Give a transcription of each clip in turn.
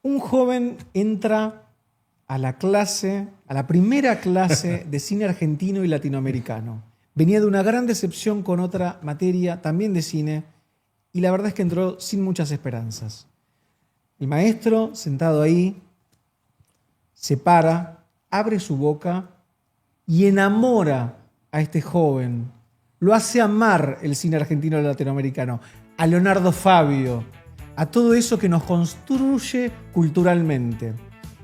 Un joven entra a la primera clase de cine argentino y latinoamericano. Venía de una gran decepción con otra materia, también de cine, y la verdad es que entró sin muchas esperanzas. El maestro, sentado ahí, se para, abre su boca y enamora a este joven. Lo hace amar el cine argentino y latinoamericano, a Leonardo Fabio, a todo eso que nos construye culturalmente.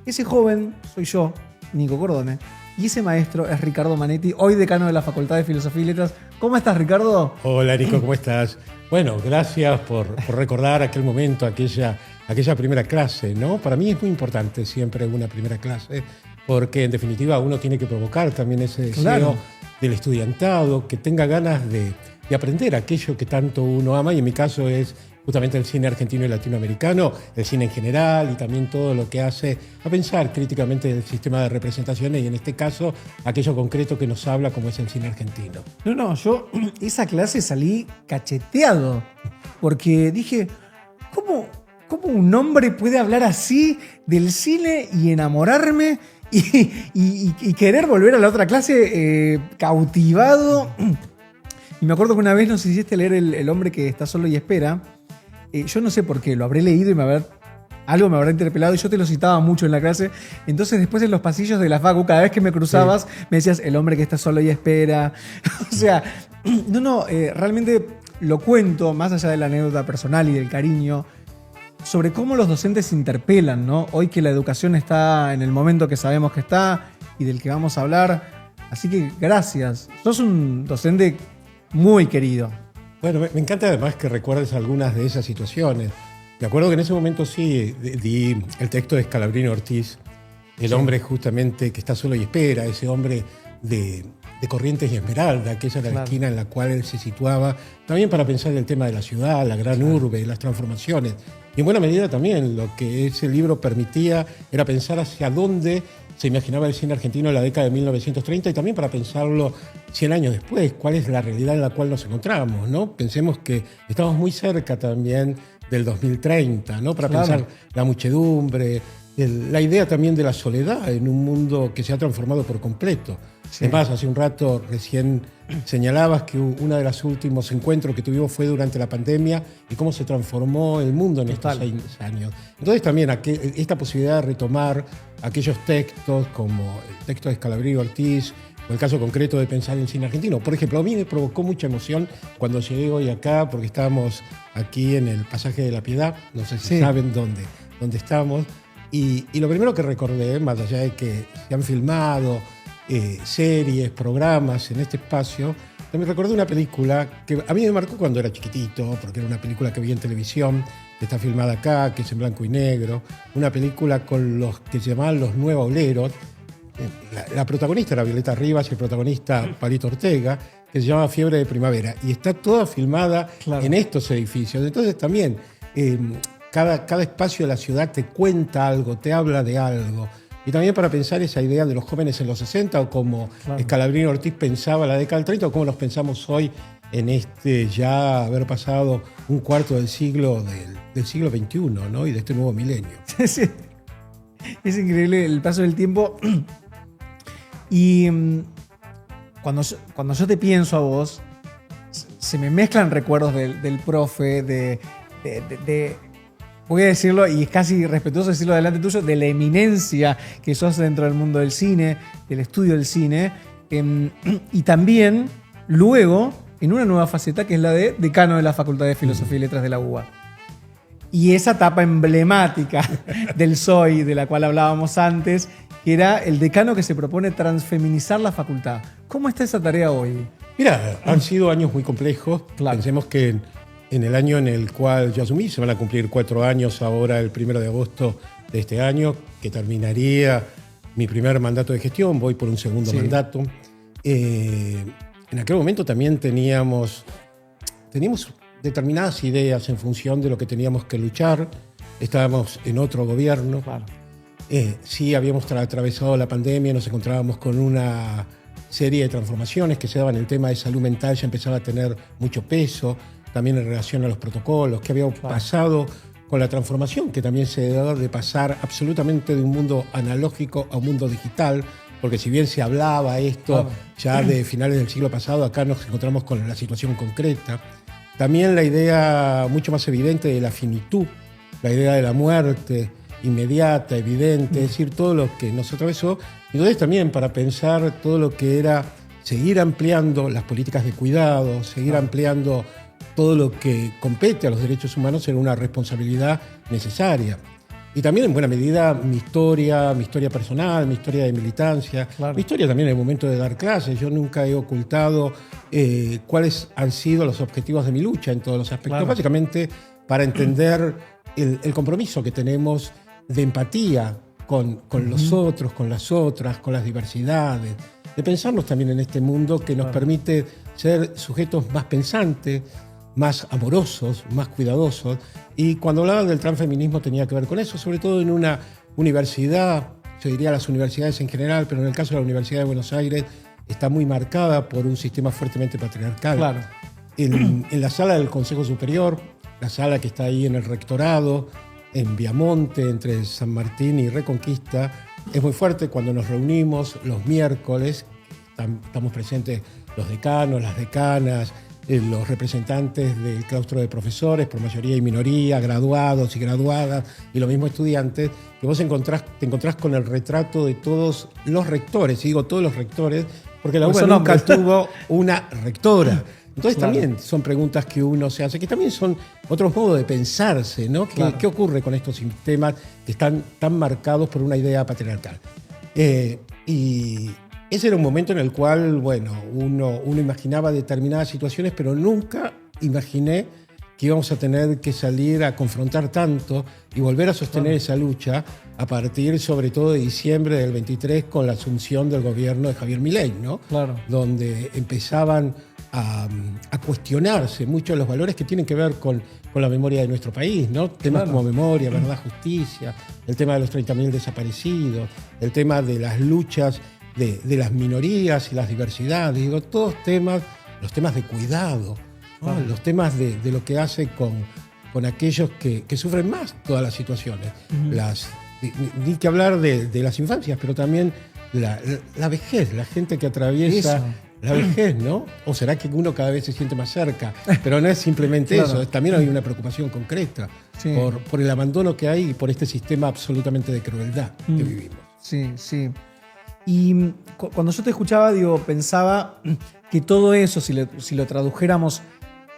Ese joven soy yo, Nico Cordone, y ese maestro es Ricardo Manetti, hoy decano de la Facultad de Filosofía y Letras. ¿Cómo estás, Ricardo? Hola, Nico, ¿cómo estás? Bueno, gracias por recordar aquel momento, aquella primera clase, ¿no? Para mí es muy importante siempre una primera clase, porque en definitiva uno tiene que provocar también ese deseo del estudiantado, que tenga ganas de aprender aquello que tanto uno ama, y en mi caso es justamente el cine argentino y latinoamericano, el cine en general y también todo lo que hace a pensar críticamente el sistema de representaciones y en este caso aquello concreto que nos habla como es el cine argentino. No, yo esa clase salí cacheteado porque dije, ¿cómo un hombre puede hablar así del cine y enamorarme y querer volver a la otra clase cautivado? Y me acuerdo que una vez nos hiciste leer El hombre que está solo y espera. Yo no sé por qué, lo habré leído y algo me habrá interpelado y yo te lo citaba mucho en la clase. Entonces después en los pasillos de la facu, cada vez que me cruzabas, me decías, el hombre que está solo y espera. O sea, realmente lo cuento, más allá de la anécdota personal y del cariño, sobre cómo los docentes se interpelan, ¿no? Hoy que la educación está en el momento que sabemos que está y del que vamos a hablar. Así que gracias. Sos un docente muy querido. Bueno, me encanta además que recuerdes algunas de esas situaciones. Me acuerdo que en ese momento sí di el texto de Scalabrino Ortiz, el hombre justamente que está solo y espera, ese hombre de Corrientes y Esmeralda, que esa era la esquina en la cual él se situaba, también para pensar el tema de la ciudad, la gran urbe, las transformaciones. Y en buena medida también lo que ese libro permitía era pensar hacia dónde se imaginaba el cine argentino en la década de 1930 y también para pensarlo 100 años después, cuál es la realidad en la cual nos encontramos, ¿no? Pensemos que estamos muy cerca también del 2030, ¿no? Para pensar la muchedumbre, la idea también de la soledad en un mundo que se ha transformado por completo. Sí. Además, hace un rato recién señalabas que uno de los últimos encuentros que tuvimos fue durante la pandemia y cómo se transformó el mundo en estos 6 años. Entonces también esta posibilidad de retomar aquellos textos como el texto de Scalabrino Ortiz o el caso concreto de pensar en cine argentino. Por ejemplo, a mí me provocó mucha emoción cuando llegué hoy acá, porque estábamos aquí en el Pasaje de la Piedad, no sé si saben dónde estamos, y lo primero que recordé, más allá de que se han filmado series, programas en este espacio, también recordé una película que a mí me marcó cuando era chiquitito, porque era una película que vi en televisión, que está filmada acá, que es en blanco y negro, una película con los que se llamaban Los Nuevauleros. La protagonista era Violeta Rivas y el protagonista Palito Ortega, que se llama Fiebre de Primavera, y está toda filmada en estos edificios. Entonces también cada espacio de la ciudad te cuenta algo, te habla de algo. Y también para pensar esa idea de los jóvenes en los 60 o como Scalabrino Ortiz pensaba la década del 30 o cómo los pensamos hoy en ya haber pasado un cuarto del siglo XXI, ¿no? Y de este nuevo milenio. Sí. Es increíble el paso del tiempo. Y cuando yo te pienso a vos, se me mezclan recuerdos del profe, voy a decirlo, y es casi respetuoso decirlo delante tuyo, de la eminencia que sos dentro del mundo del cine, del estudio del cine, y también luego en una nueva faceta que es la de decano de la Facultad de Filosofía y Letras de la UBA. Y esa etapa emblemática del SOI, de la cual hablábamos antes, que era el decano que se propone transfeminizar la facultad. ¿Cómo está esa tarea hoy? Mira, han sido años muy complejos. Pensemos que en el año en el cual yo asumí, se van a cumplir 4 años ahora, el 1 de agosto de este año, que terminaría mi primer mandato de gestión, voy por un segundo mandato. En aquel momento también teníamos determinadas ideas en función de lo que teníamos que luchar. Estábamos en otro gobierno. Sí, habíamos atravesado la pandemia, nos encontrábamos con una serie de transformaciones que se daban. El tema de salud mental ya empezaba a tener mucho peso, también en relación a los protocolos, qué había pasado con la transformación que también se da de pasar absolutamente de un mundo analógico a un mundo digital, porque si bien se hablaba esto ya de finales del siglo pasado, acá nos encontramos con la situación concreta. También la idea mucho más evidente de la finitud, la idea de la muerte inmediata, evidente, es decir, todo lo que nos atravesó. Y entonces también para pensar todo lo que era seguir ampliando las políticas de cuidado, seguir ampliando todo lo que compete a los derechos humanos era una responsabilidad necesaria. Y también en buena medida mi historia personal, mi historia de militancia, mi historia también en el momento de dar clases. Yo nunca he ocultado cuáles han sido los objetivos de mi lucha en todos los aspectos, básicamente para entender el compromiso que tenemos de empatía con los otros, con las otras, con las diversidades, de pensarnos también en este mundo que nos permite ser sujetos más pensantes, más amorosos, más cuidadosos. Y cuando hablaba del transfeminismo tenía que ver con eso, sobre todo en una universidad, yo diría las universidades en general, pero en el caso de la Universidad de Buenos Aires está muy marcada por un sistema fuertemente patriarcal. Claro. En la sala del Consejo Superior, la sala que está ahí en el rectorado, en Viamonte, entre San Martín y Reconquista, es muy fuerte cuando nos reunimos los miércoles, estamos presentes los decanos, las decanas, los representantes del claustro de profesores, por mayoría y minoría, graduados y graduadas, y los mismos estudiantes, que vos te encontrás con el retrato de todos los rectores, y digo todos los rectores, porque la UBA nunca tuvo una rectora. Entonces también son preguntas que uno se hace, que también son otros modos de pensarse, ¿no? ¿Qué ocurre con estos sistemas que están tan marcados por una idea patriarcal? Y ese era un momento en el cual, bueno, uno imaginaba determinadas situaciones, pero nunca imaginé que íbamos a tener que salir a confrontar tanto y volver a sostener esa lucha a partir, sobre todo, de diciembre del 23, con la asunción del gobierno de Javier Milei, ¿no? Donde empezaban a cuestionarse muchos de los valores que tienen que ver con la memoria de nuestro país, ¿no? Temas como memoria, verdad, justicia, el tema de los 30.000 desaparecidos, el tema de las luchas de las minorías y las diversidades, digo, todos temas, los temas de cuidado, ¿no? Los temas de lo que hace con aquellos que sufren más todas las situaciones. Ni que hablar de las infancias, pero también la vejez, la gente que atraviesa la vejez, ¿no? ¿O será que uno cada vez se siente más cerca? Pero no es simplemente eso, también hay una preocupación concreta por el abandono que hay y por este sistema absolutamente de crueldad que vivimos. Sí, sí. Y cuando yo te escuchaba, pensaba que todo eso, si lo tradujéramos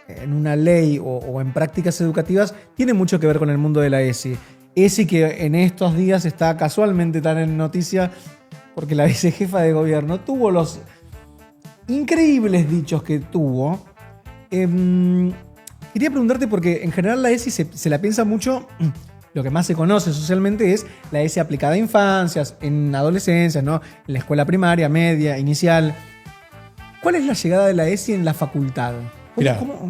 en una ley o en prácticas educativas, tiene mucho que ver con el mundo de la ESI. ESI que en estos días está casualmente tan en noticia porque la vicejefa de gobierno tuvo los increíbles dichos que tuvo. Quería preguntarte porque en general la ESI se la piensa mucho. Lo que más se conoce socialmente es la ESI aplicada a infancias, en adolescencia, ¿no? En la escuela primaria, media, inicial. ¿Cuál es la llegada de la ESI en la facultad? ¿Cómo?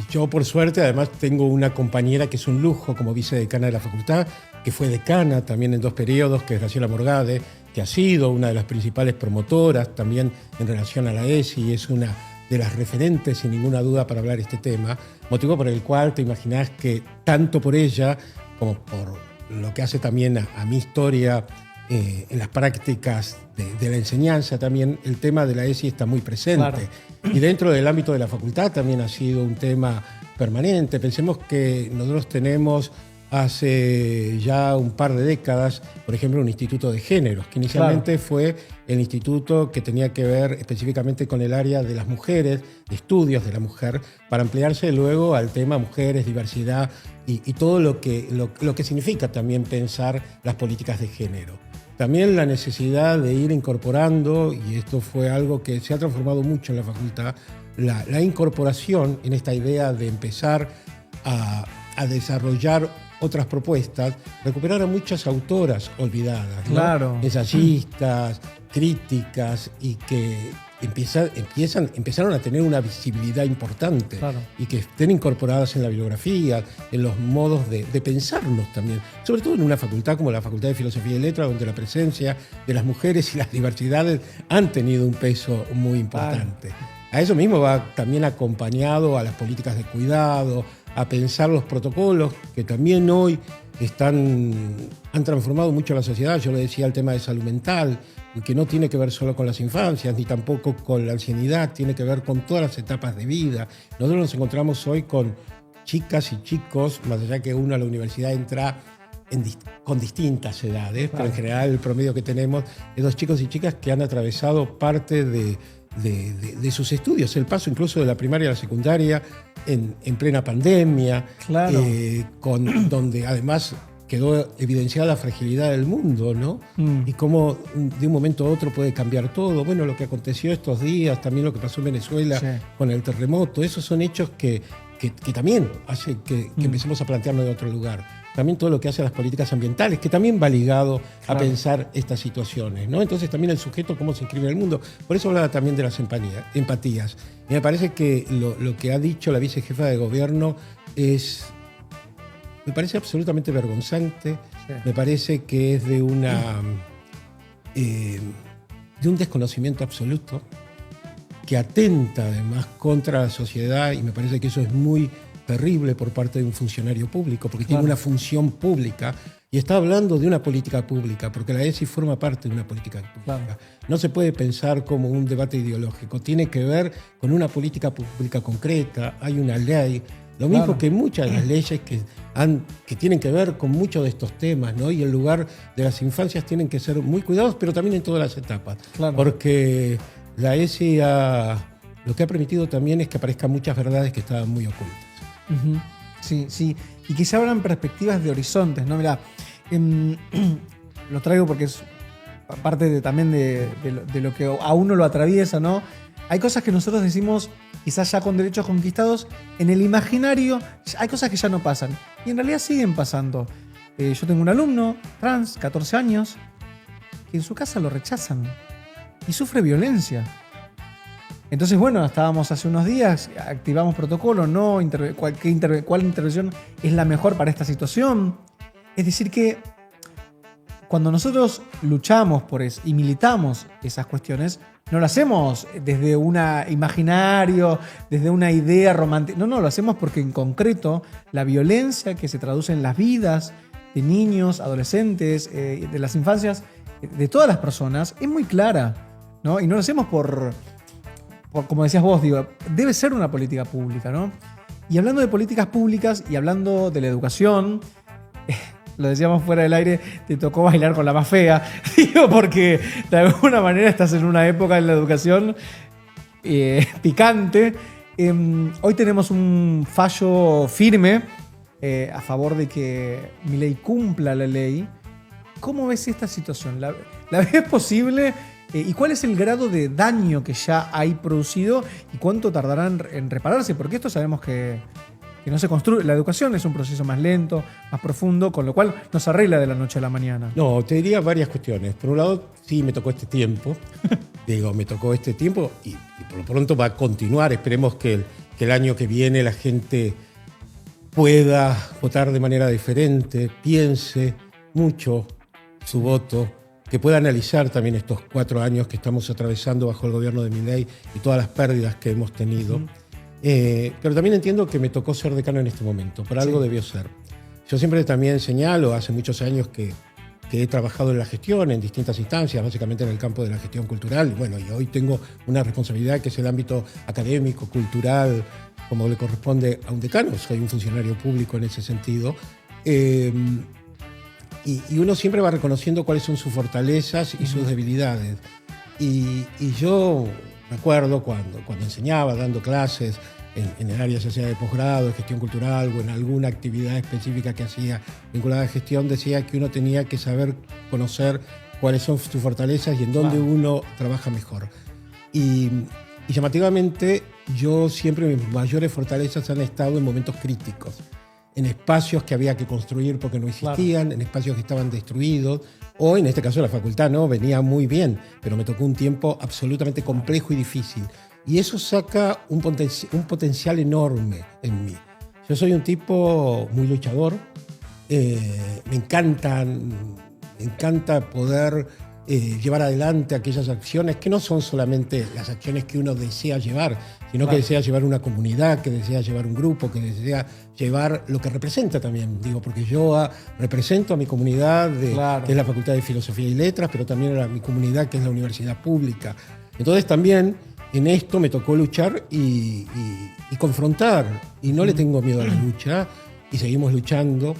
Yo por suerte además tengo una compañera que es un lujo como vicedecana de la facultad, que fue decana también en 2 periodos, que es Graciela Morgade, que ha sido una de las principales promotoras también en relación a la ESI, es una de las referentes sin ninguna duda para hablar este tema, motivo por el cual te imaginás que tanto por ella como por lo que hace también a mi historia en las prácticas de la enseñanza, también el tema de la ESI está muy presente. Y dentro del ámbito de la facultad también ha sido un tema permanente. Pensemos que nosotros tenemos hace ya un par de décadas, por ejemplo, un instituto de géneros, que inicialmente fue el instituto que tenía que ver específicamente con el área de las mujeres, de estudios de la mujer, para ampliarse luego al tema mujeres, diversidad y todo lo que significa también pensar las políticas de género. También la necesidad de ir incorporando, y esto fue algo que se ha transformado mucho en la facultad, la incorporación en esta idea de empezar a desarrollar otras propuestas, recuperar a muchas autoras olvidadas, ¿no? Ensayistas, críticas, y que empezaron a tener una visibilidad importante y que estén incorporadas en la bibliografía, en los modos de pensarnos también, sobre todo en una facultad como la Facultad de Filosofía y Letras, donde la presencia de las mujeres y las diversidades han tenido un peso muy importante. A eso mismo va también acompañado a las políticas de cuidado, a pensar los protocolos que también hoy han transformado mucho la sociedad. Yo le decía el tema de salud mental, que no tiene que ver solo con las infancias, ni tampoco con la ancianidad, tiene que ver con todas las etapas de vida. Nosotros nos encontramos hoy con chicas y chicos, más allá que uno a la universidad entra con distintas edades, pero en general el promedio que tenemos es dos chicos y chicas que han atravesado parte de sus estudios, el paso incluso de la primaria a la secundaria en plena pandemia, Claro. Donde además quedó evidenciada la fragilidad del mundo, ¿no? Y cómo de un momento a otro puede cambiar todo. Bueno, lo que aconteció estos días, también lo que pasó en Venezuela con el terremoto, esos son hechos que también hacen que empecemos a plantearnos de otro lugar. También todo lo que hace a las políticas ambientales, que también va ligado a pensar estas situaciones, ¿no? Entonces también el sujeto, cómo se inscribe en el mundo. Por eso hablaba también de las empatías. Y me parece que lo que ha dicho la vicejefa de gobierno me parece absolutamente vergonzante. Sí. Me parece que es de un desconocimiento absoluto, que atenta además contra la sociedad, y me parece que eso es muy terrible por parte de un funcionario público, porque tiene una función pública y está hablando de una política pública, porque la ESI forma parte de una política pública. No se puede pensar como un debate ideológico, tiene que ver con una política pública concreta, hay una ley, lo mismo que muchas de las leyes que tienen que ver con muchos de estos temas, ¿no? Y el lugar de las infancias tienen que ser muy cuidados, pero también en todas las etapas, porque la ESI lo que ha permitido también es que aparezcan muchas verdades que estaban muy ocultas. Sí, sí. Y que se abran perspectivas de horizontes, ¿no? Mirá, lo traigo porque es parte también de lo que a uno lo atraviesa, ¿no? Hay cosas que nosotros decimos, quizás ya con derechos conquistados, en el imaginario hay cosas que ya no pasan. Y en realidad siguen pasando. Yo tengo un alumno trans, 14 años, que en su casa lo rechazan y sufre violencia. Entonces, bueno, estábamos hace unos días, activamos protocolo, ¿no? ¿Cuál intervención es la mejor para esta situación? Es decir que cuando nosotros luchamos por eso y militamos esas cuestiones, no lo hacemos desde un imaginario, desde una idea romántica. No, lo hacemos porque en concreto la violencia que se traduce en las vidas de niños, adolescentes, de las infancias, de todas las personas, es muy clara, ¿no? Y no lo hacemos por como decías vos, digo, debe ser una política pública, ¿no? Y hablando de políticas públicas y hablando de la educación, lo decíamos fuera del aire, te tocó bailar con la más fea, digo, porque de alguna manera estás en una época en la educación picante. Hoy tenemos un fallo firme a favor de que Milei cumpla la ley. ¿Cómo ves esta situación? ¿La ves posible? ¿Y cuál es el grado de daño que ya hay producido y cuánto tardarán en repararse? Porque esto sabemos que no se construye. La educación es un proceso más lento, más profundo, con lo cual no se arregla de la noche a la mañana. No, te diría varias cuestiones. Por un lado, sí, me tocó este tiempo. Me tocó este tiempo y por lo pronto va a continuar. Esperemos que el año que viene la gente pueda votar de manera diferente, piense mucho su voto, que pueda analizar también estos 4 años que estamos atravesando bajo el gobierno de Milei y todas las pérdidas que hemos tenido. Pero también entiendo que me tocó ser decano en este momento, por algo debió ser. Yo siempre también señalo, hace muchos años que he trabajado en la gestión, en distintas instancias, básicamente en el campo de la gestión cultural. Bueno, y hoy tengo una responsabilidad que es el ámbito académico, cultural, como le corresponde a un decano. Soy un funcionario público en ese sentido. Y uno siempre va reconociendo cuáles son sus fortalezas y sus debilidades. Y yo me acuerdo cuando enseñaba, dando clases en el área ya sea de posgrado, de gestión cultural o en alguna actividad específica que hacía vinculada a gestión, decía que uno tenía que saber conocer cuáles son sus fortalezas y en dónde uno trabaja mejor. Y llamativamente, yo siempre mis mayores fortalezas han estado en momentos críticos, en espacios que había que construir porque no existían, en espacios que estaban destruidos, o en este caso la facultad no venía muy bien, pero me tocó un tiempo absolutamente complejo y difícil. Y eso saca un potencial enorme en mí. Yo soy un tipo muy luchador, me encanta poder llevar adelante aquellas acciones que no son solamente las acciones que uno desea llevar, sino que desea llevar una comunidad, que desea llevar un grupo, que desea llevar lo que representa también. Digo, porque yo represento a mi comunidad, que es la Facultad de Filosofía y Letras, pero también a mi comunidad, que es la Universidad Pública. Entonces también en esto me tocó luchar y confrontar. Y no le tengo miedo a la lucha, y seguimos luchando.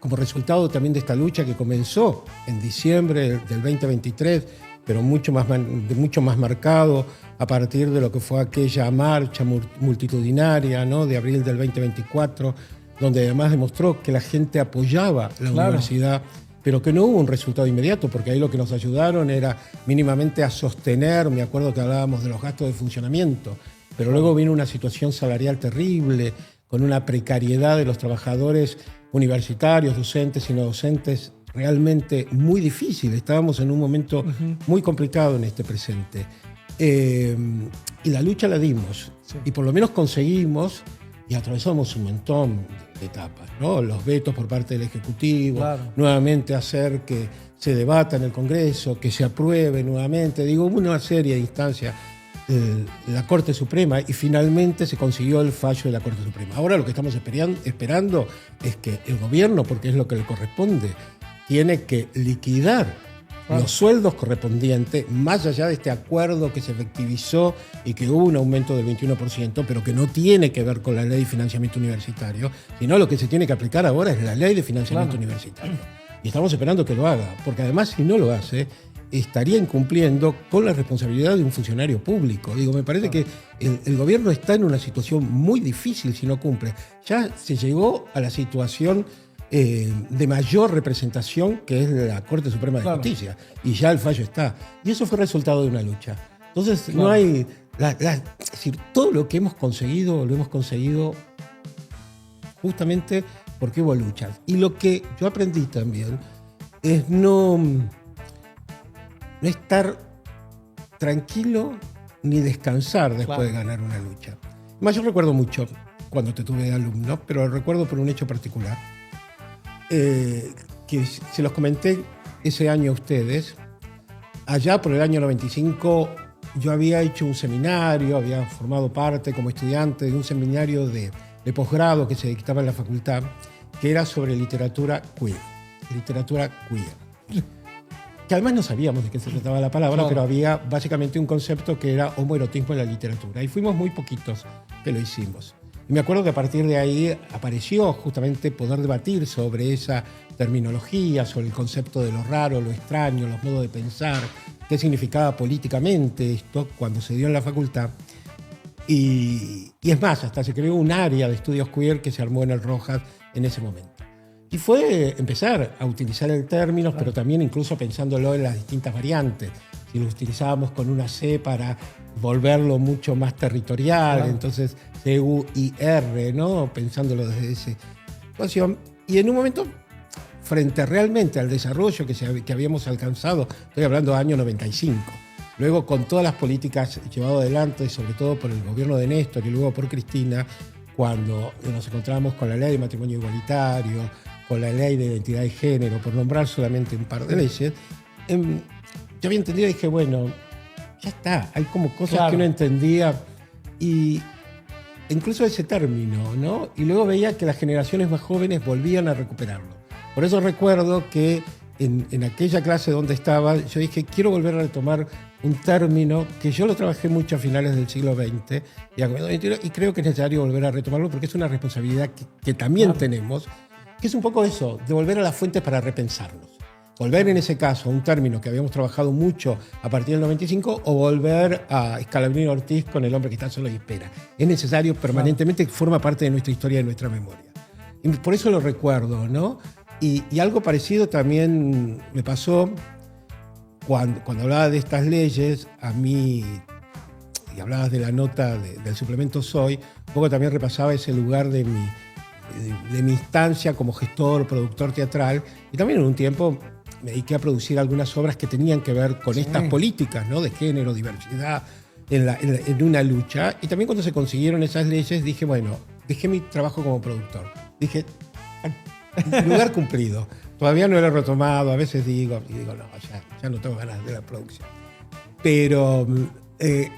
Como resultado también de esta lucha que comenzó en diciembre del 2023, pero mucho más marcado a partir de lo que fue aquella marcha multitudinaria, ¿no?, de abril del 2024, donde además demostró que la gente apoyaba la universidad, pero que no hubo un resultado inmediato, porque ahí lo que nos ayudaron era mínimamente a sostener, me acuerdo que hablábamos de los gastos de funcionamiento, pero luego vino una situación salarial terrible, con una precariedad de los trabajadores universitarios, docentes y no docentes, realmente muy difícil. Estábamos en un momento muy complicado en este presente. Y la lucha la dimos. Sí. Y por lo menos conseguimos, y atravesamos un montón de etapas, ¿no? Los vetos por parte del Ejecutivo, nuevamente hacer que se debata en el Congreso, que se apruebe nuevamente, digo, una serie de instancias. La Corte Suprema, y finalmente se consiguió el fallo de la Corte Suprema. Ahora lo que estamos esperando es que el gobierno, porque es lo que le corresponde, tiene que liquidar los sueldos correspondientes, más allá de este acuerdo que se efectivizó y que hubo un aumento del 21%, pero que no tiene que ver con la ley de financiamiento universitario, sino lo que se tiene que aplicar ahora es la ley de financiamiento universitario. Y estamos esperando que lo haga, porque además si no lo hace, estaría incumpliendo con la responsabilidad de un funcionario público. Digo, me parece que el gobierno está en una situación muy difícil si no cumple. Ya se llegó a la situación de mayor representación, que es la Corte Suprema de Justicia, y ya el fallo está. Y eso fue resultado de una lucha. Entonces, no hay... es decir, todo lo que hemos conseguido, lo hemos conseguido justamente porque hubo luchas. Y lo que yo aprendí también es no estar tranquilo ni descansar después de ganar una lucha. Más, yo recuerdo mucho cuando te tuve de alumno, pero lo recuerdo por un hecho particular, que se los comenté ese año a ustedes. Allá por el año 95 yo había hecho un seminario, había formado parte como estudiante de un seminario de posgrado que se dictaba en la facultad, que era sobre literatura queer. Que además no sabíamos de qué se trataba la palabra, pero había básicamente un concepto que era homoerotismo en la literatura. Y fuimos muy poquitos que lo hicimos. Y me acuerdo que a partir de ahí apareció justamente poder debatir sobre esa terminología, sobre el concepto de lo raro, lo extraño, los modos de pensar, qué significaba políticamente esto cuando se dio en la facultad. Y es más, hasta se creó un área de estudios queer que se armó en el Rojas en ese momento. Y fue empezar a utilizar el término, pero también incluso pensándolo en las distintas variantes. Si lo utilizábamos con una C para volverlo mucho más territorial, entonces C-U-I-R, ¿no? Pensándolo desde esa situación. Y en un momento, frente realmente al desarrollo que habíamos alcanzado, estoy hablando del año 95, luego con todas las políticas llevadas adelante, sobre todo por el gobierno de Néstor y luego por Cristina, cuando nos encontramos con la ley de matrimonio igualitario, con la ley de identidad de género, por nombrar solamente un par de leyes, yo había entendido y dije, bueno, ya está, hay como cosas que uno entendía, y incluso ese término, ¿no? Y luego veía que las generaciones más jóvenes volvían a recuperarlo. Por eso recuerdo que en aquella clase donde estaba, yo dije, quiero volver a retomar un término que yo lo trabajé mucho a finales del siglo XX y creo que es necesario volver a retomarlo porque es una responsabilidad que también tenemos, que es un poco eso, de volver a las fuentes para repensarnos. Volver en ese caso a un término que habíamos trabajado mucho a partir del 95 o volver a Scalabrini Ortiz con el hombre que está solo y espera. Es necesario permanentemente, forma parte de nuestra historia y de nuestra memoria. Y por eso lo recuerdo, ¿no? Y algo parecido también me pasó cuando hablaba de estas leyes, a mí, y hablabas de la nota del suplemento Soy, un poco también repasaba ese lugar de mi instancia como gestor, productor teatral, y también en un tiempo me dediqué a producir algunas obras que tenían que ver con estas políticas, ¿no? De género, diversidad, en una lucha. Y también cuando se consiguieron esas leyes dije, bueno, dejé mi trabajo como productor. Dije, lugar cumplido. Todavía no lo he retomado, a veces digo, no, ya no tengo ganas de la producción. Pero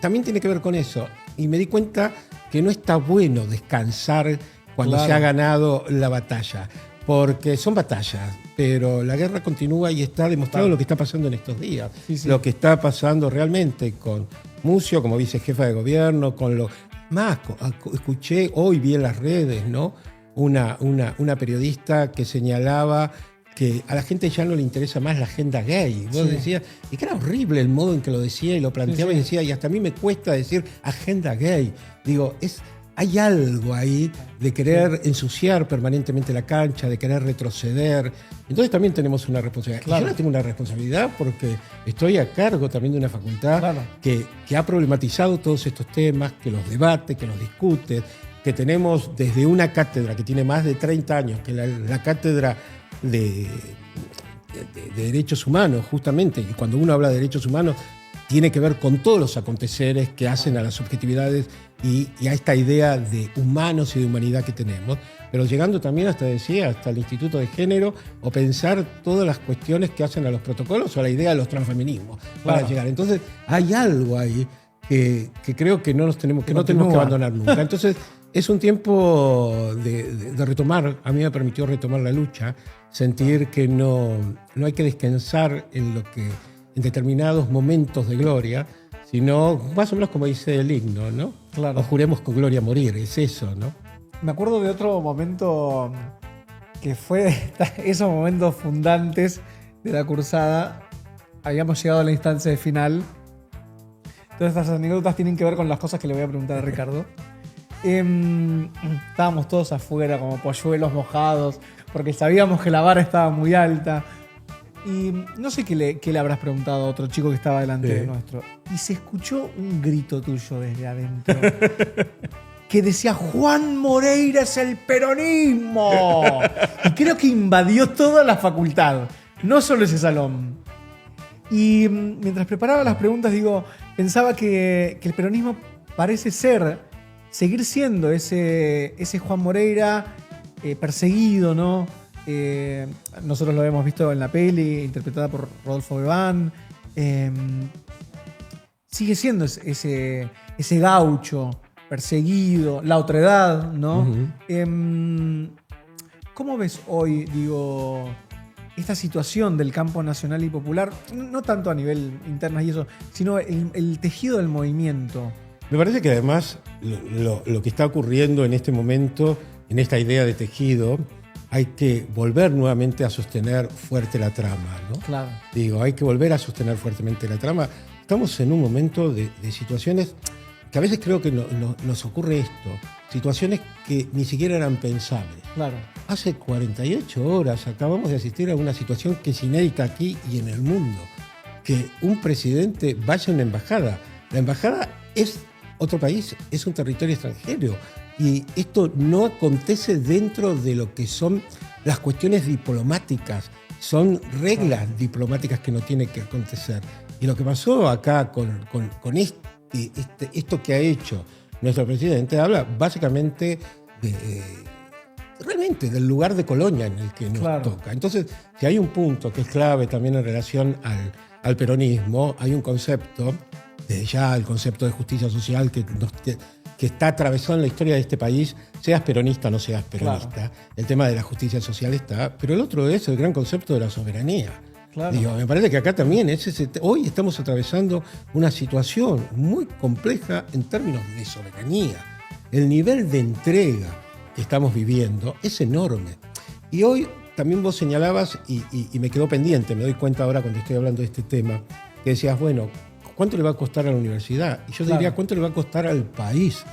también tiene que ver con eso. Y me di cuenta que no está bueno descansar cuando se ha ganado la batalla. Porque son batallas, pero la guerra continúa y está demostrado lo que está pasando en estos días. Sí. Lo que está pasando realmente con Mucio como vicejefa de gobierno, con lo más, escuché, hoy vi en las redes, ¿no? Una periodista que señalaba que a la gente ya no le interesa más la agenda gay. Vos decías, y que era horrible el modo en que lo decía y lo planteaba, y decía, y hasta a mí me cuesta decir agenda gay. Digo, hay algo ahí de querer ensuciar permanentemente la cancha, de querer retroceder. Entonces también tenemos una responsabilidad. Claro. Y yo la tengo una responsabilidad porque estoy a cargo también de una facultad que ha problematizado todos estos temas, que los debate, que los discute, que tenemos desde una cátedra que tiene más de 30 años, que la cátedra de derechos humanos, justamente, y cuando uno habla de derechos humanos, tiene que ver con todos los aconteceres que hacen a las subjetividades y a esta idea de humanos y de humanidad que tenemos, pero llegando también hasta el Instituto de Género, o pensar todas las cuestiones que hacen a los protocolos o a la idea de los transfeminismos para llegar. Entonces, hay algo ahí que creo que no tenemos que abandonar nunca. Entonces, es un tiempo de retomar. A mí me permitió retomar la lucha, sentir que no hay que descansar en determinados momentos de gloria, sino más o menos como dice el himno, ¿no? Claro. O juremos con gloria morir, es eso, ¿no? Me acuerdo de otro momento que fue esos momentos fundantes de la cursada. Habíamos llegado a la instancia de final. Todas estas anécdotas tienen que ver con las cosas que le voy a preguntar a Ricardo. Estábamos todos afuera como polluelos mojados porque sabíamos que la vara estaba muy alta. Y no sé qué le habrás preguntado a otro chico que estaba delante de nuestro. Y se escuchó un grito tuyo desde adentro que decía: Juan Moreira es el peronismo. Y creo que invadió toda la facultad, no solo ese salón. Y mientras preparaba las preguntas, pensaba que el peronismo parece seguir siendo ese Juan Moreira perseguido, ¿no? Nosotros lo hemos visto en la peli, interpretada por Rodolfo Bebán. Sigue siendo ese gaucho perseguido, la otredad, ¿no? Uh-huh. ¿Cómo ves hoy, esta situación del campo nacional y popular? No tanto a nivel interno y eso, sino el tejido del movimiento. Me parece que además lo que está ocurriendo en este momento, en esta idea de tejido, hay que volver nuevamente a sostener fuerte la trama, ¿no? Claro. Hay que volver a sostener fuertemente la trama. Estamos en un momento de situaciones que a veces creo que nos ocurre esto, situaciones que ni siquiera eran pensables. Claro. Hace 48 horas acabamos de asistir a una situación que es inédita aquí y en el mundo, que un presidente vaya a una embajada. La embajada es otro país, es un territorio extranjero. Y esto no acontece dentro de lo que son las cuestiones diplomáticas. Son reglas diplomáticas que no tienen que acontecer. Y lo que pasó acá con esto que ha hecho nuestro presidente habla básicamente realmente del lugar de colonia en el que nos toca. Entonces, si hay un punto que es clave también en relación al peronismo, hay un concepto, desde ya el concepto de justicia social que está atravesado en la historia de este país, seas peronista o no seas peronista. Claro. El tema de la justicia social está, pero el otro es el gran concepto de la soberanía. Claro. Me parece que acá también hoy estamos atravesando una situación muy compleja en términos de soberanía. El nivel de entrega que estamos viviendo es enorme. Y hoy también vos señalabas, y me quedó pendiente, me doy cuenta ahora cuando estoy hablando de este tema, que decías, bueno, ¿cuánto le va a costar a la universidad? Y yo diría, ¿cuánto le va a costar al país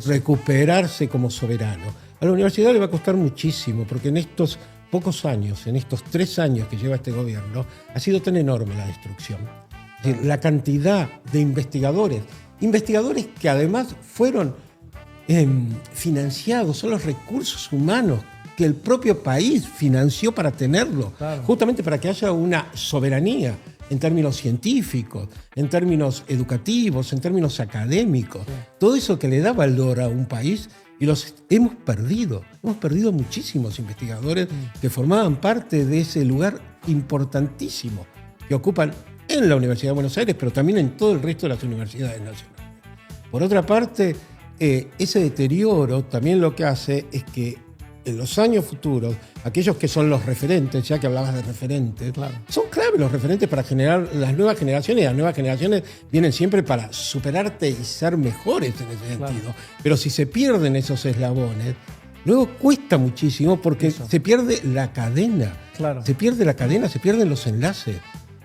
recuperarse como soberano? A la universidad le va a costar muchísimo, porque en estos pocos años, en estos 3 años que lleva este gobierno, ha sido tan enorme la destrucción. Es decir, la cantidad de investigadores que además fueron financiados, son los recursos humanos que el propio país financió para tenerlo, justamente para que haya una soberanía en términos científicos, en términos educativos, en términos académicos. Todo eso que le da valor a un país y los hemos perdido. Hemos perdido muchísimos investigadores que formaban parte de ese lugar importantísimo que ocupan en la Universidad de Buenos Aires, pero también en todo el resto de las universidades nacionales. Por otra parte, ese deterioro también lo que hace es que en los años futuros, aquellos que son los referentes, ya que hablabas de referentes, Claro. son clave los referentes para generar las nuevas generaciones, y las nuevas generaciones vienen siempre para superarte y ser mejores en ese Claro. sentido. Pero si se pierden esos eslabones, luego cuesta muchísimo porque Eso. se pierde la cadena. Claro. Se pierde la cadena, se pierden los enlaces.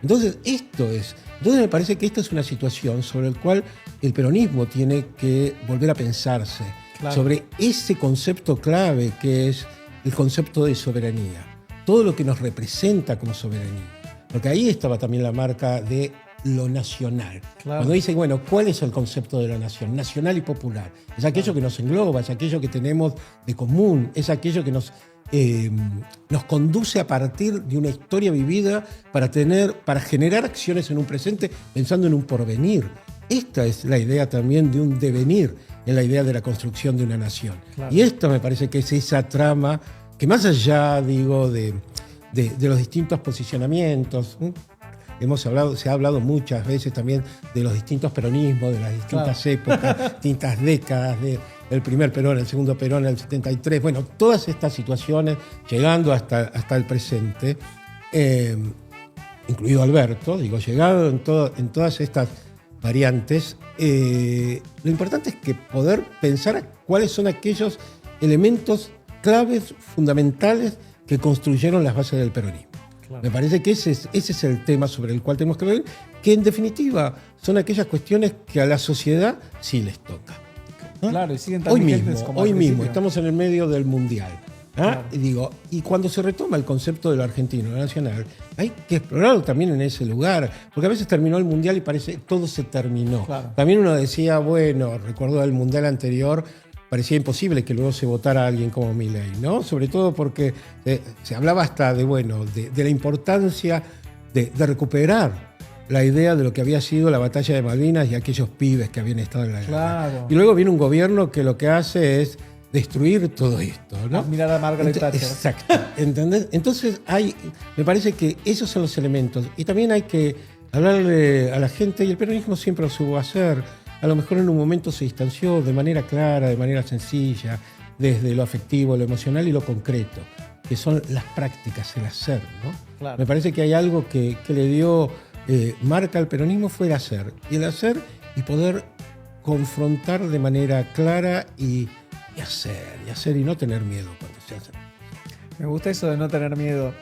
Entonces, Entonces me parece que esta es una situación sobre la cual el peronismo tiene que volver a pensarse. Claro. Sobre ese concepto clave que es el concepto de soberanía. Todo lo que nos representa como soberanía. Porque ahí estaba también la marca de lo nacional. Claro. Cuando dicen, bueno, ¿cuál es el concepto de la nación? Nacional y popular. Es aquello que nos engloba, es aquello que tenemos de común, es aquello que nos conduce a partir de una historia vivida para generar acciones en un presente pensando en un porvenir. Esta es la idea también de un devenir, en la idea de la construcción de una nación. Claro. Y esta me parece que es esa trama que más allá, digo, de los distintos posicionamientos, se ha hablado muchas veces también de los distintos peronismos, de las distintas épocas, distintas décadas, del primer Perón, el segundo Perón, el 73, bueno, todas estas situaciones llegando hasta el presente, incluido Alberto, digo, llegado en todas estas variantes, lo importante es que poder pensar cuáles son aquellos elementos claves, fundamentales, que construyeron las bases del peronismo. Claro. Me parece que ese es el tema sobre el cual tenemos que ver, que en definitiva son aquellas cuestiones que a la sociedad sí les toca. ¿Ah? Claro, y siguen tan hoy vigentes mismo, como al hoy mismo, principio. estamos en el medio del Mundial. ¿Ah? Claro. Y cuando se retoma el concepto de lo argentino, lo nacional, hay que explorarlo también en ese lugar, porque a veces terminó el Mundial y parece que todo se terminó. Claro. También uno decía, bueno, recuerdo el Mundial anterior, parecía imposible que luego se votara a alguien como Milei, ¿no? Sobre todo porque se hablaba hasta de la importancia de recuperar la idea de lo que había sido la batalla de Malvinas y aquellos pibes que habían estado en la guerra. Claro. Y luego viene un gobierno que lo que hace es destruir todo esto, ¿no? Admirar a Margaret Thatcher. Exacto, ¿entendés? Entonces me parece que esos son los elementos. Y también hay que hablarle a la gente, y el peronismo siempre lo supo hacer. A lo mejor en un momento se distanció de manera clara, de manera sencilla, desde lo afectivo, lo emocional y lo concreto, que son las prácticas, el hacer, ¿no? Claro. Me parece que hay algo que le dio marca al peronismo, fue el hacer. Y el hacer y poder confrontar de manera clara y hacer y no tener miedo cuando se hace. Me gusta eso de no tener miedo.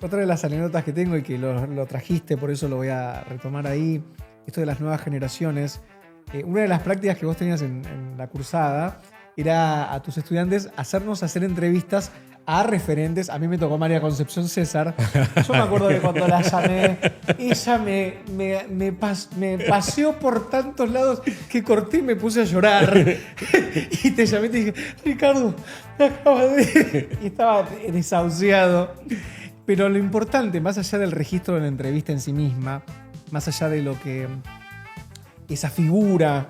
Otra de las anécdotas que tengo y que lo trajiste, por eso lo voy a retomar ahí, esto de las nuevas generaciones. Una de las prácticas que vos tenías en la cursada era a tus estudiantes hacernos hacer entrevistas a referentes. A mí me tocó María Concepción César. Yo me acuerdo que cuando la llamé, ella me paseó por tantos lados que corté y me puse a llorar. Y te llamé y te dije, Ricardo, me acaba de... Y estaba desahuciado. Pero lo importante, más allá del registro de la entrevista en sí misma, más allá de lo que esas figuras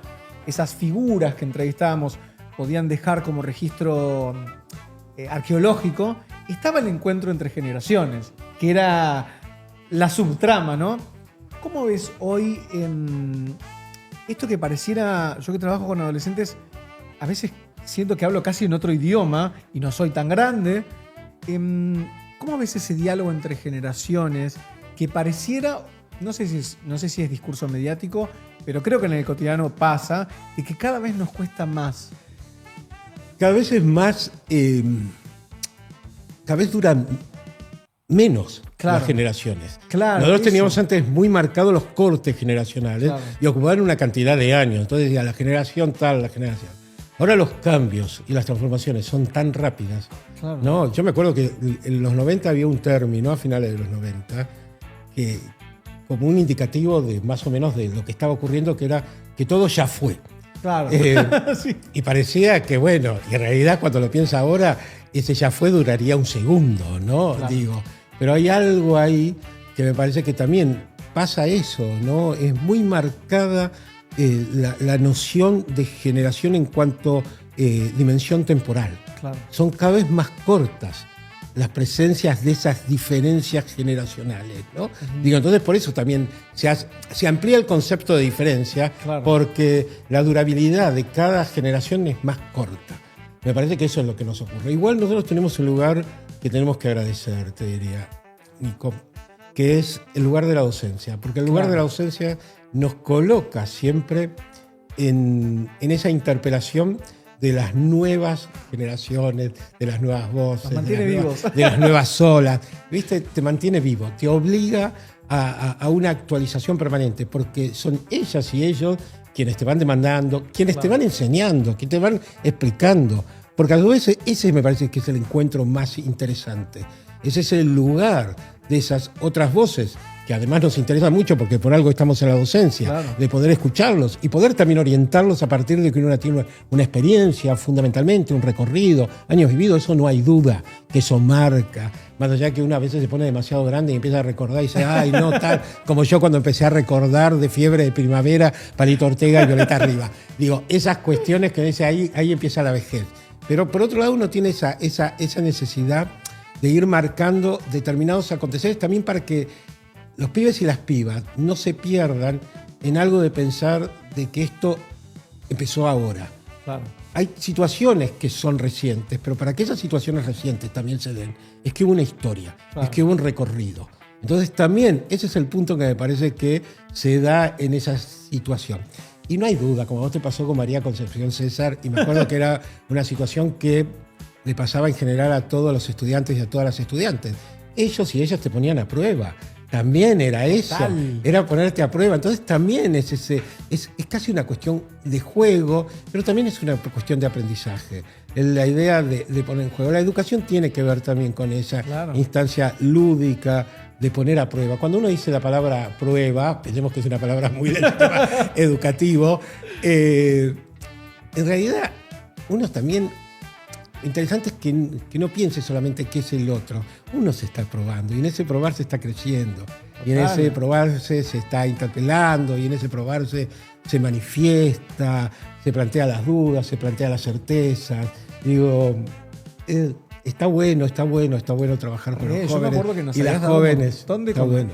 que entrevistábamos podían dejar como registro arqueológico, estaba el encuentro entre generaciones, que era la subtrama, ¿no? ¿Cómo ves hoy esto que pareciera, yo que trabajo con adolescentes, a veces siento que hablo casi en otro idioma y no soy tan grande? ¿Cómo ves ese diálogo entre generaciones que pareciera, no sé si es discurso mediático, pero creo que en el cotidiano pasa, y que cada vez nos cuesta más? Cada vez es más, cada vez duran menos las generaciones. Claro, nosotros teníamos antes muy marcados los cortes generacionales, claro, y ocupaban una cantidad de años. Entonces decía la generación tal, la generación. Ahora los cambios y las transformaciones son tan rápidas. Claro. ¿No? Yo me acuerdo que en los 90 había un término, a finales de los 90, que como un indicativo de más o menos de lo que estaba ocurriendo, que era que todo ya fue. Claro. Sí. Y parecía que, bueno, y en realidad cuando lo piensa ahora, ese ya fue duraría un segundo, ¿no? Claro. Digo, pero hay algo ahí que me parece que también pasa eso, ¿no? Es muy marcada la noción de generación en cuanto dimensión temporal. Claro. Son cada vez más cortas las presencias de esas diferencias generacionales, ¿no? Digo, entonces por eso también se amplía el concepto de diferencia, Claro. porque la durabilidad de cada generación es más corta. Me parece que eso es lo que nos ocurre. Igual nosotros tenemos un lugar que tenemos que agradecer, te diría, Nico, que es el lugar de la docencia, porque el lugar Claro. de la docencia nos coloca siempre en esa interpelación de las nuevas generaciones, de las nuevas voces, Nos mantiene vivos. de las nuevas olas. ¿Viste? Te mantiene vivo, te obliga a una actualización permanente, porque son ellas y ellos quienes te van demandando, quienes te van enseñando, quienes te van explicando. Porque a veces ese me parece que es el encuentro más interesante. Ese es el lugar de esas otras voces, que además nos interesa mucho porque por algo estamos en la docencia, Claro. de poder escucharlos y poder también orientarlos a partir de que uno tiene una experiencia, fundamentalmente un recorrido, años vividos, eso no hay duda, que eso marca. Más allá que uno a veces se pone demasiado grande y empieza a recordar y dice, ay, no, tal, como yo cuando empecé a recordar de Fiebre de Primavera, Palito Ortega y Violeta Rivas. Digo, esas cuestiones que dice ahí empieza la vejez. Pero por otro lado uno tiene esa necesidad de ir marcando determinados aconteceres también para que los pibes y las pibas no se pierdan en algo de pensar de que esto empezó ahora. Claro. Hay situaciones que son recientes, pero para que esas situaciones recientes también se den, es que hubo una historia, Claro. es que hubo un recorrido. Entonces también ese es el punto que me parece que se da en esa situación. Y no hay duda, como a vos te pasó con María Concepción César, y me acuerdo que era una situación que le pasaba en general a todos los estudiantes y a todas las estudiantes. Ellos y ellas te ponían a prueba. También era eso, era ponerte a prueba. Entonces también es casi una cuestión de juego, pero también es una cuestión de aprendizaje. La idea de poner en juego. La educación tiene que ver también con esa Claro. instancia lúdica de poner a prueba. Cuando uno dice la palabra prueba, pensemos que es una palabra muy del tema educativo, en realidad uno también... Lo interesante es que no piense solamente qué es el otro. Uno se está probando y en ese probar se está creciendo. Y en ese probarse se está interpelando y en ese probarse se manifiesta, se plantea las dudas, se plantea las certezas. Digo, está bueno trabajar con los Yo me jóvenes acuerdo que nos y las habías dado un jóvenes. montón de Está bueno.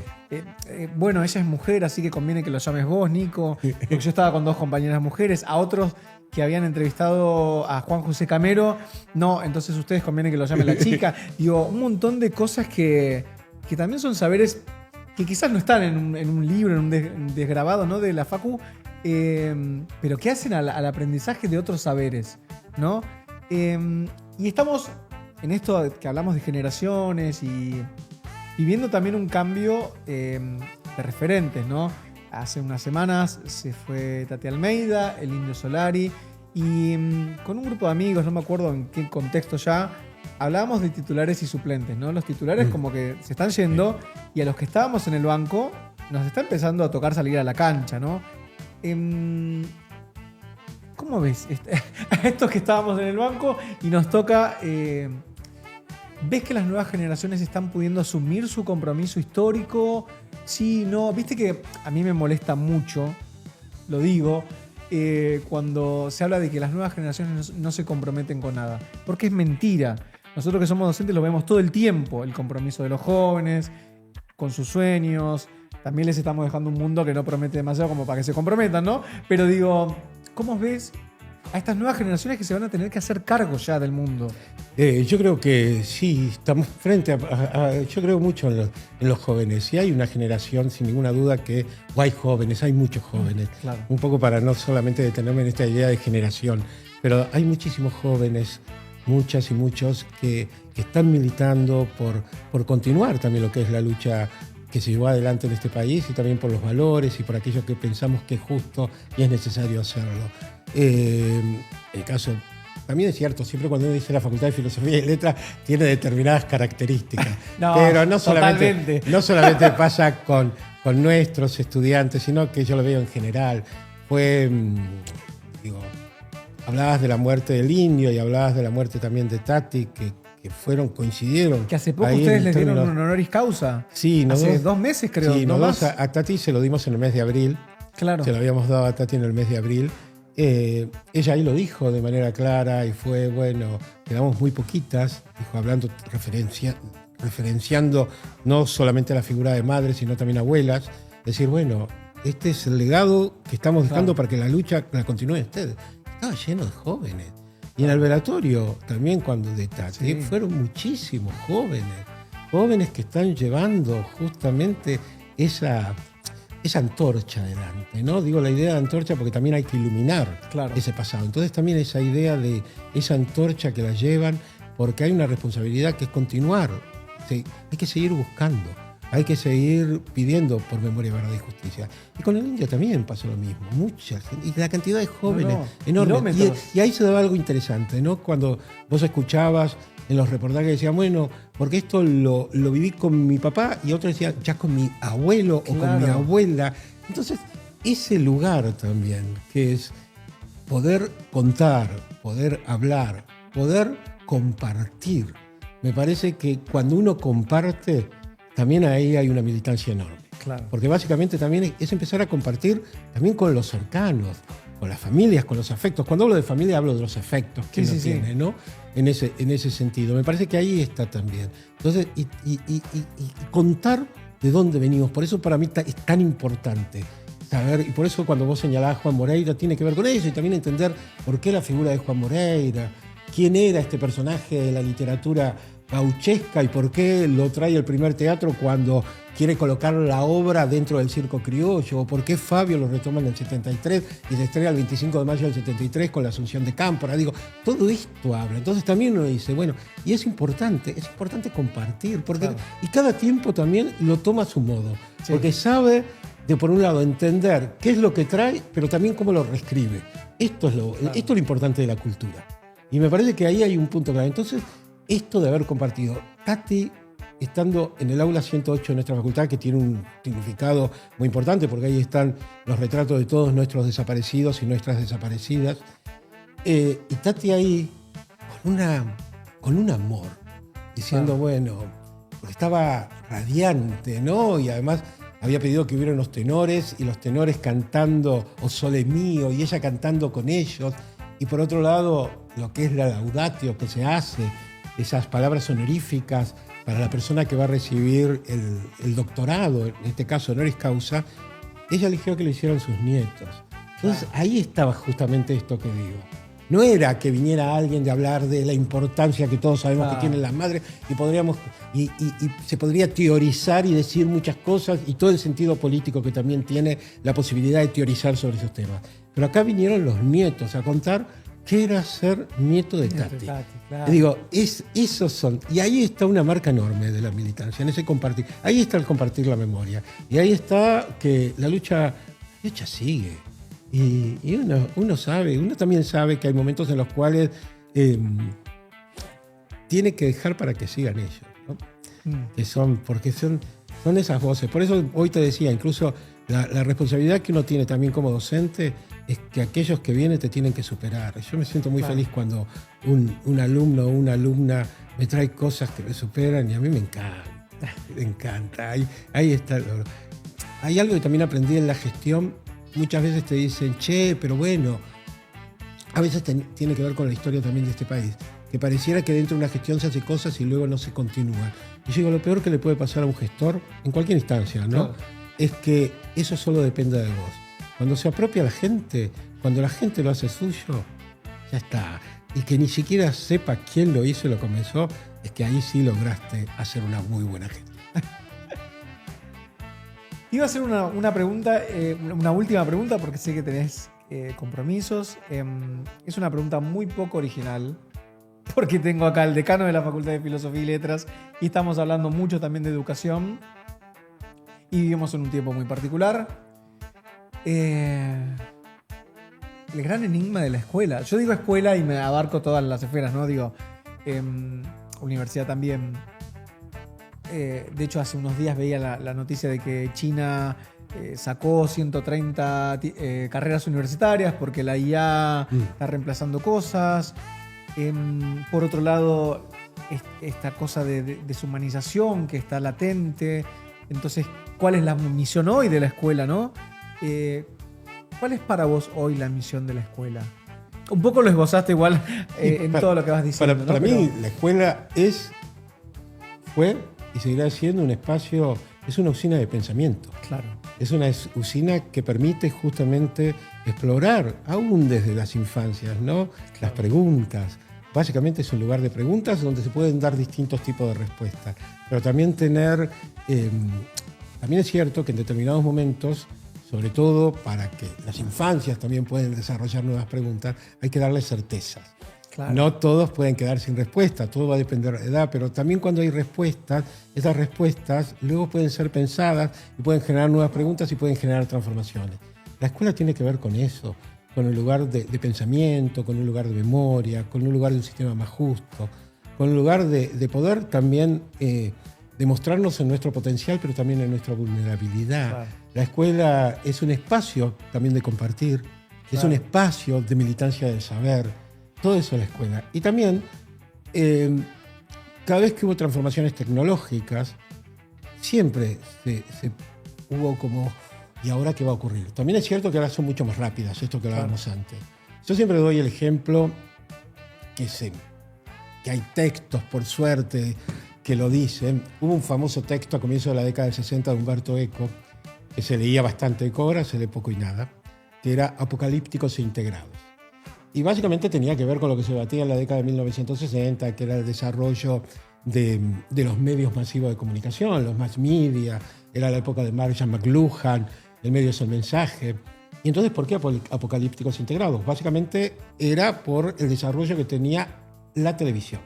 Bueno, ella es mujer, así que conviene que lo llames vos, Nico. Porque yo estaba con dos compañeras mujeres, a otros que habían entrevistado a Juan José Camero. No, entonces ustedes conviene que lo llame la chica. Digo, un montón de cosas que también son saberes que quizás no están en un libro, en un desgrabado, ¿no? De la facu, pero que hacen al aprendizaje de otros saberes, ¿no? Y estamos en esto que hablamos de generaciones y viviendo también un cambio de referentes, ¿no? Hace unas semanas se fue Tati Almeida, el Indio Solari, y con un grupo de amigos, no me acuerdo en qué contexto ya, hablábamos de titulares y suplentes, ¿no? Los titulares como que se están yendo y a los que estábamos en el banco nos está empezando a tocar salir a la cancha, ¿no? ¿Cómo ves a estos que estábamos en el banco y nos toca... ¿Ves que las nuevas generaciones están pudiendo asumir su compromiso histórico? Sí, no. Viste que a mí me molesta mucho, lo digo, cuando se habla de que las nuevas generaciones no se comprometen con nada. Porque es mentira. Nosotros que somos docentes lo vemos todo el tiempo. El compromiso de los jóvenes con sus sueños. También les estamos dejando un mundo que no promete demasiado como para que se comprometan, ¿no? Pero digo, ¿cómo ves a estas nuevas generaciones que se van a tener que hacer cargo ya del mundo? Yo creo que sí, estamos frente yo creo mucho en los jóvenes. Y hay una generación, sin ninguna duda, o hay jóvenes, hay muchos jóvenes. Claro. Un poco para no solamente detenerme en esta idea de generación, pero hay muchísimos jóvenes, muchas y muchos, que están militando por continuar también lo que es la lucha que se llevó adelante en este país y también por los valores y por aquello que pensamos que es justo y es necesario hacerlo. El caso... También es cierto, siempre cuando uno dice la Facultad de Filosofía y Letras tiene determinadas características. No, pero no solamente totalmente. pasa con nuestros estudiantes, sino que yo lo veo en general. Hablabas de la muerte del Indio y hablabas de la muerte también de Tati, que coincidieron. Que hace poco ahí ustedes en les dieron términos... un honoris causa. Sí, hace 2 meses creo. Sí, no nosotros más. a Tati se lo dimos en el mes de abril. Claro. Se lo habíamos dado a Tati en el mes de abril. Ella ahí lo dijo de manera clara y fue, bueno, quedamos muy poquitas, dijo, hablando, referenciando no solamente a la figura de madres, sino también abuelas. Decir, bueno, este es el legado que estamos dejando para que la lucha la continúen ustedes. Estaba lleno de jóvenes. Y en el velatorio, también cuando de Tati, fueron muchísimos jóvenes que están llevando justamente esa antorcha adelante, ¿no? Digo la idea de antorcha porque también hay que iluminar ese pasado. Entonces también esa idea de esa antorcha que la llevan, porque hay una responsabilidad que es continuar. Sí, hay que seguir buscando, hay que seguir pidiendo por memoria, verdad y justicia. Y con el India también pasó lo mismo, muchas, y la cantidad de jóvenes enorme. Y ahí se daba algo interesante, ¿no? Cuando vos escuchabas en los reportajes que decían, bueno, porque esto lo viví con mi papá, y otros decían, ya con mi abuelo o con mi abuela. Entonces, ese lugar también, que es poder contar, poder hablar, poder compartir. Me parece que cuando uno comparte, también ahí hay una militancia enorme. Claro. Porque básicamente también es empezar a compartir también con los cercanos, con las familias, con los afectos. Cuando hablo de familia hablo de los afectos que uno tiene, ¿no? En ese sentido. Me parece que ahí está también. Entonces, y contar de dónde venimos. Por eso para mí es tan importante saber, y por eso cuando vos señalás a Juan Moreira, tiene que ver con eso, y también entender por qué la figura de Juan Moreira, quién era este personaje de la literatura gauchesca y por qué lo trae el primer teatro cuando quiere colocar la obra dentro del circo criollo, o por qué Fabio lo retoma en el 73 y se estrena el 25 de mayo del 73 con la Asunción de Cámpora. Digo, todo esto habla. Entonces también uno dice, bueno, y es importante compartir, porque y cada tiempo también lo toma a su modo, porque sabe de, por un lado, entender qué es lo que trae, pero también cómo lo reescribe. Esto es lo importante de la cultura. Y me parece que ahí hay un punto clave. Entonces, esto de haber compartido, Tati, estando en el aula 108 de nuestra facultad, que tiene un significado muy importante, porque ahí están los retratos de todos nuestros desaparecidos y nuestras desaparecidas, y Tati ahí con un amor, diciendo, bueno, porque estaba radiante, ¿no? Y además había pedido que hubiera unos tenores, y los tenores cantando O Sole Mío, y ella cantando con ellos, y por otro lado, lo que es la laudatio que se hace, esas palabras honoríficas para la persona que va a recibir el doctorado, en este caso honoris causa, ella eligió que lo hicieran sus nietos. Entonces ahí estaba justamente esto que digo. No era que viniera alguien de hablar de la importancia que todos sabemos que tienen las madres y se podría teorizar y decir muchas cosas y todo el sentido político que también tiene la posibilidad de teorizar sobre esos temas. Pero acá vinieron los nietos a contar qué era ser nieto de Tati. Claro. Digo, esos son. Y ahí está una marca enorme de la militancia, en ese compartir. Ahí está el compartir la memoria. Y ahí está que la lucha sigue. Y uno sabe, uno también sabe que hay momentos en los cuales tiene que dejar para que sigan ellos, ¿no? Porque son esas voces. Por eso hoy te decía, incluso la responsabilidad que uno tiene también como docente es que aquellos que vienen te tienen que superar. Yo me siento muy feliz cuando un alumno o una alumna me trae cosas que me superan y a mí me encanta. Ahí está. Hay algo que también aprendí en la gestión. Muchas veces te dicen, pero bueno, a veces tiene que ver con la historia también de este país, que pareciera que dentro de una gestión se hace cosas y luego no se continúa. Y yo digo, lo peor que le puede pasar a un gestor, en cualquier instancia, ¿no? Es que eso solo dependa de vos. Cuando se apropia la gente, cuando la gente lo hace suyo, ya está. Y que ni siquiera sepa quién lo hizo y lo comenzó, es que ahí sí lograste hacer una muy buena gestión. Iba a hacer una pregunta, una última pregunta, porque sé que tenés compromisos. Es una pregunta muy poco original, porque tengo acá al decano de la Facultad de Filosofía y Letras y estamos hablando mucho también de educación y vivimos en un tiempo muy particular. El gran enigma de la escuela. Yo digo escuela y me abarco todas las esferas, ¿no? Digo, universidad también. De hecho, hace unos días veía la noticia de que China sacó 130 carreras universitarias porque la IA está reemplazando cosas. Por otro lado, esta cosa de deshumanización que está latente. Entonces, ¿cuál es la misión hoy de la escuela, no? ¿Cuál es para vos hoy la misión de la escuela? Un poco lo esbozaste igual en todo lo que vas diciendo. Para mí, la escuela fue y seguirá siendo un espacio, es una usina de pensamiento. Claro. Es una usina que permite justamente explorar, aún desde las infancias, ¿no? Las preguntas. Básicamente es un lugar de preguntas donde se pueden dar distintos tipos de respuestas. Pero también también es cierto que en determinados momentos, sobre todo para que las infancias también puedan desarrollar nuevas preguntas, hay que darles certezas. Claro. No todos pueden quedar sin respuesta, todo va a depender de la edad, pero también cuando hay respuestas, esas respuestas luego pueden ser pensadas y pueden generar nuevas preguntas y pueden generar transformaciones. La escuela tiene que ver con eso, con un lugar de pensamiento, con un lugar de memoria, con un lugar de un sistema más justo, con un lugar de poder también demostrarnos en nuestro potencial, pero también en nuestra vulnerabilidad. Claro. La escuela es un espacio también de compartir, es un espacio de militancia del saber. Todo eso es la escuela. Y también, cada vez que hubo transformaciones tecnológicas, siempre hubo como, ¿y ahora qué va a ocurrir? También es cierto que ahora son mucho más rápidas, esto que hablábamos antes. Yo siempre doy el ejemplo que hay textos, por suerte, que lo dicen. Hubo un famoso texto a comienzos de la década del 60 de Umberto Eco, que se leía bastante, ahora se lee poco y nada, que era Apocalípticos e Integrados. Y básicamente tenía que ver con lo que se debatía en la década de 1960, que era el desarrollo de los medios masivos de comunicación, los mass media, era la época de Marshall McLuhan, el medio es el mensaje. Y entonces, ¿por qué apocalípticos integrados? Básicamente era por el desarrollo que tenía la televisión.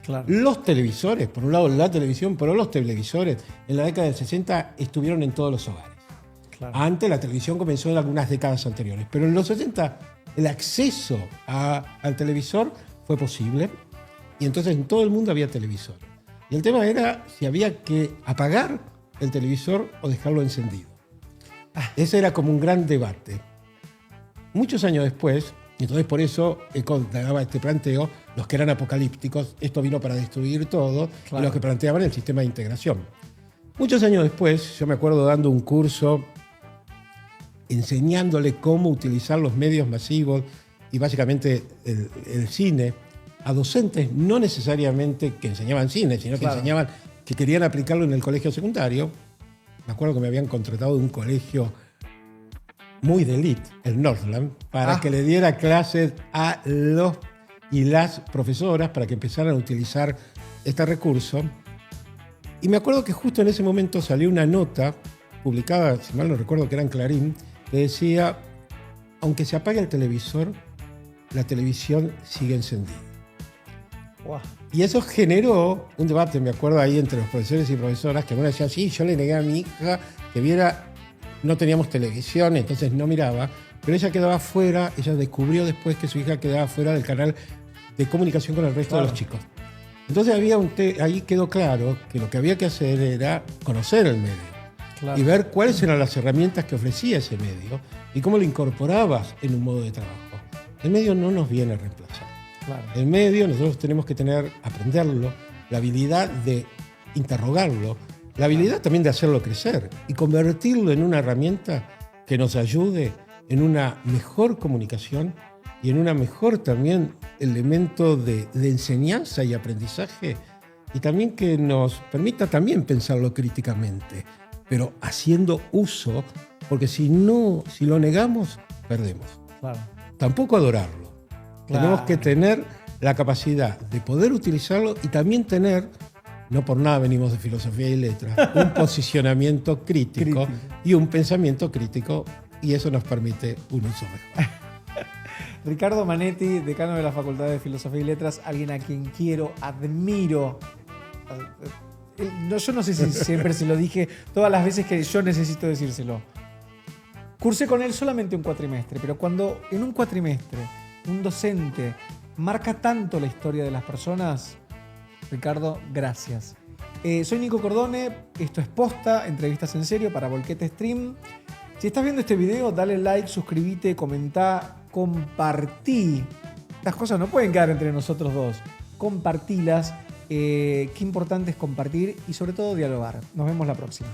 Claro. Los televisores, por un lado la televisión, pero los televisores en la década del 60 estuvieron en todos los hogares. Claro. Antes la televisión comenzó en algunas décadas anteriores, pero en los 60 el acceso al televisor fue posible y entonces en todo el mundo había televisor. Y el tema era si había que apagar el televisor o dejarlo encendido. Ese era como un gran debate. Muchos años después, y entonces por eso Eco daba este planteo, los que eran apocalípticos, esto vino para destruir todo, claro. Y los que planteaban el sistema de integración. Muchos años después, yo me acuerdo dando un curso enseñándole cómo utilizar los medios masivos y básicamente el cine a docentes no necesariamente que enseñaban cine, sino que enseñaban que querían aplicarlo en el colegio secundario. Me acuerdo que me habían contratado de un colegio muy de élite, el Northland, para que le diera clases a los y las profesoras para que empezaran a utilizar este recurso. Y me acuerdo que justo en ese momento salió una nota publicada, si mal no recuerdo que era en Clarín, que decía, aunque se apague el televisor, la televisión sigue encendida. Wow. Y eso generó un debate, me acuerdo ahí entre los profesores y profesoras, que algunos decían, sí, yo le negué a mi hija que viera, no teníamos televisión, entonces no miraba, pero ella quedaba fuera, ella descubrió después que su hija quedaba fuera del canal de comunicación con el resto de los chicos. Entonces ahí quedó claro que lo que había que hacer era conocer el medio. Claro. Y ver cuáles eran las herramientas que ofrecía ese medio y cómo lo incorporabas en un modo de trabajo. El medio no nos viene a reemplazar. Claro. El medio nosotros tenemos que aprenderlo, la habilidad de interrogarlo, la habilidad también de hacerlo crecer y convertirlo en una herramienta que nos ayude en una mejor comunicación y en una mejor también elemento de enseñanza y aprendizaje y también que nos permita también pensarlo críticamente, pero haciendo uso, porque si lo negamos, perdemos. Claro. Tampoco adorarlo. Claro. Tenemos que tener la capacidad de poder utilizarlo y también tener, no por nada venimos de filosofía y letras, un posicionamiento crítico y un pensamiento crítico, y eso nos permite un uso mejor. Ricardo Manetti, decano de la Facultad de Filosofía y Letras, alguien a quien quiero, admiro. Yo no sé si siempre se lo dije, todas las veces que yo necesito decírselo. Cursé con él solamente un cuatrimestre, pero cuando en un cuatrimestre un docente marca tanto la historia de las personas, Ricardo, gracias. Soy Nico Cordone, esto es Posta, entrevistas en serio para Volquete Stream. Si estás viendo este video, dale like, suscríbete, comentá, compartí. Estas cosas no pueden quedar entre nosotros dos. Compartilas. Qué importante es compartir y sobre todo dialogar. Nos vemos la próxima.